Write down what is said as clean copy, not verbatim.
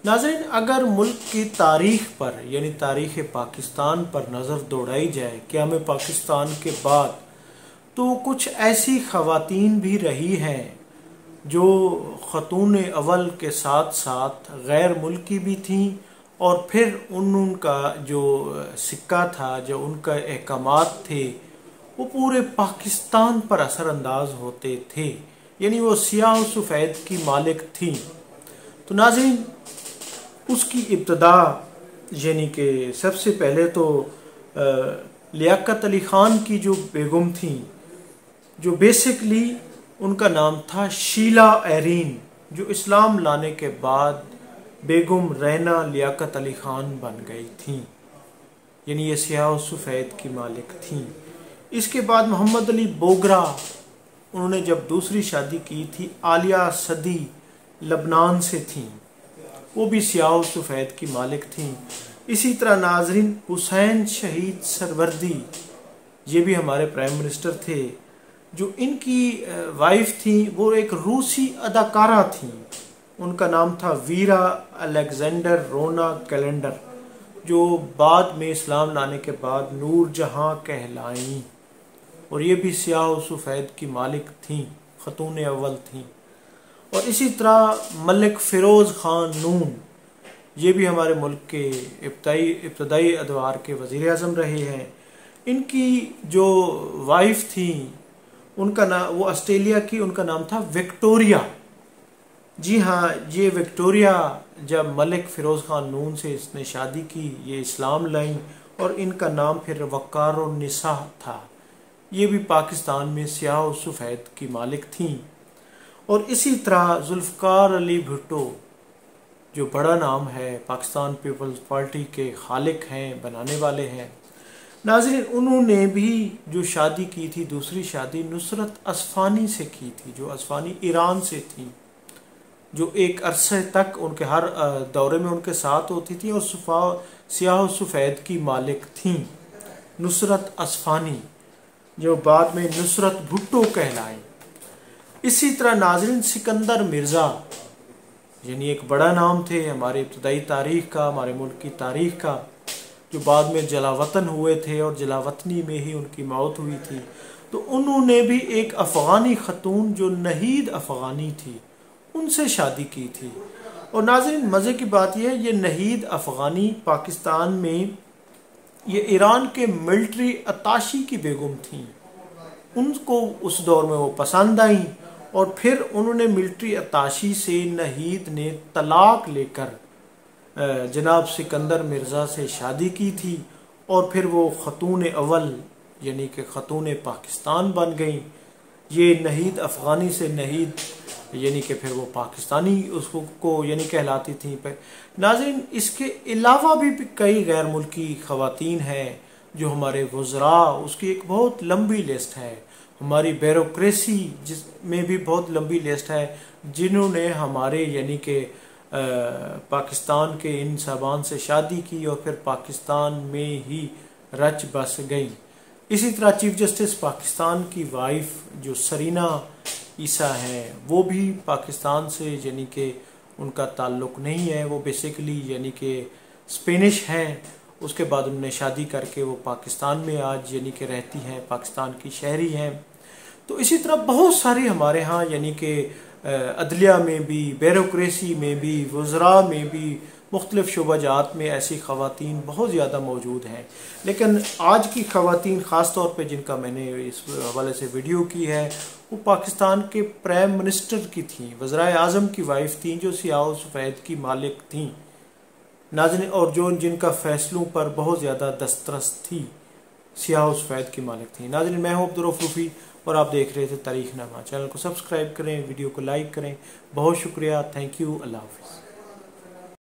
नाज़रीन, अगर मुल्क की तारीख़ पर यानी तारीख़ पाकिस्तान पर नज़र दौड़ाई जाए क़याम पाकिस्तान के बाद, तो कुछ ऐसी ख़वातीन भी रही हैं जो ख़तून अव्वल के साथ साथ गैर मुल्की भी थीं, और फिर उनका जो सिक्का था, जो उनका अहकामात थे, वो पूरे पाकिस्तान पर असरअंदाज होते थे, यानी वो सियाह और सफ़ेद की मालिक थीं। तो नाज़रीन, उसकी इब्तदा यानी कि सबसे पहले तो लियाकत अली ख़ान की जो बेगम थी, जो बेसिकली उनका नाम था शीला एरीन, जो इस्लाम लाने के बाद बेगम रैना लियाकत अली ख़ान बन गई थी, यानी ये सियाह और सफ़ेद की मालिक थी। इसके बाद मोहम्मद अली बोगरा, उन्होंने जब दूसरी शादी की थी, आलिया सदी लबनान से थी, वो भी सियाह और सफ़ेद की मालिक थी। इसी तरह नाज़रीन, हुसैन शहीद सरवर्दी, ये भी हमारे प्राइम मिनिस्टर थे, जो इनकी वाइफ थी वो एक रूसी अदाकारा थी, उनका नाम था वीरा अलेक्जेंडर रोना कैलेंडर, जो बाद में इस्लाम लाने के बाद नूर जहां कहलाईं, और ये भी सियाह और सफ़ेद की मालिक थी, खतून अव्वल थी। और इसी तरह मलिक फ़िरोज़ ख़ान नून, ये भी हमारे मुल्क के इब्तदाई अदवार के वज़ीर आज़म रहे हैं। इनकी जो वाइफ थी, उनका नाम, वो ऑस्ट्रेलिया की, उनका नाम था विक्टोरिया। जी हाँ, ये विक्टोरिया जब मलिक फ़िरोज़ ख़ान नून से इसने शादी की, ये इस्लाम लाई, और इनका नाम फिर वक़ारुन्निसा था। ये भी पाकिस्तान में सियाह और सफ़ेद की मालिक थीं। और इसी तरह जुल्फ़कार अली भुट्टो, जो बड़ा नाम है, पाकिस्तान पीपल्स पार्टी के खालिक हैं, बनाने वाले हैं। नाज़रीन, उन्होंने भी जो शादी की थी, दूसरी शादी नुसरत असफ़ानी से की थी, जो असफ़ानी ईरान से थी, जो एक अरसे तक उनके हर दौरे में उनके साथ होती थी, और सियाह और सफ़ेद की मालिक थीं, नुसरत असफ़ानी, जो बाद में नुसरत भुट्टो कहलाई। इसी तरह नाज़रीन, सिकंदर मिर्ज़ा, यानी एक बड़ा नाम थे हमारे इब्तदाई तारीख़ का, हमारे मुल्क की तारीख़ का, जो बाद में जलावतन हुए थे और जलावतनी में ही उनकी मौत हुई थी। तो उन्होंने भी एक अफ़गानी ख़तून जो नहीद अफ़गानी थी, उनसे शादी की थी। और नाज़रीन, मज़े की बात यह है, ये नहीद अफ़गानी पाकिस्तान में ये ईरान के मिलिट्री अताशी की बेगम थी। उनको उस दौर में वो पसंद आई, और फिर उन्होंने मिलिट्री अताशी से नहीद ने तलाक लेकर जनाब सिकंदर मिर्ज़ा से शादी की थी, और फिर वो खतून अव्वल यानी कि खतून पाकिस्तान बन गई। ये नहीद अफ़गानी से नहीद यानी कि फिर वो पाकिस्तानी उसको यानी कहलाती थी। नाज़रीन, इसके अलावा भी कई गैर मुल्की ख़वातीन हैं जो हमारे वज़रा, उसकी एक बहुत लंबी लिस्ट है। हमारी ब्यूरोक्रेसी जिसमें भी बहुत लंबी लिस्ट है, जिन्होंने हमारे यानी कि पाकिस्तान के इन साहबान से शादी की और फिर पाकिस्तान में ही रच बस गई। इसी तरह चीफ जस्टिस पाकिस्तान की वाइफ जो सरीना ईसा हैं, वो भी पाकिस्तान से यानी कि उनका ताल्लुक़ नहीं है, वो बेसिकली यानी कि स्पेनिश हैं। उसके बाद उन्होंने शादी करके वो पाकिस्तान में आज यानी कि रहती हैं, पाकिस्तान की शहरी हैं। तो इसी तरह बहुत सारी हमारे यहाँ यानी कि अदलिया में भी, ब्यूरोक्रेसी में भी, वज़रा में भी, मुख्तलिफ़ शुबाजात में ऐसी ख़वातीन बहुत ज़्यादा मौजूद हैं। लेकिन आज की ख़वातीन ख़ास तौर पे जिनका मैंने इस हवाले से वीडियो की है, वो पाकिस्तान के प्राइम मिनिस्टर की थी, वज़राए आज़म की वाइफ थी, जो सियाह और सफ़ेद की मालिक थी नाज़रीन, और जो जिनका फ़ैसलों पर बहुत ज़्यादा दस्तरस थी, सियाह और सफ़ेद की मालिक थी। नाज़रीन, मैं हूँ अब्दुल रऊफ़ रूफ़ी और आप देख रहे थे तारीख़नामा। चैनल को सब्सक्राइब करें, वीडियो को लाइक करें। बहुत शुक्रिया, थैंक यू, अल्लाह हाफ़िज़।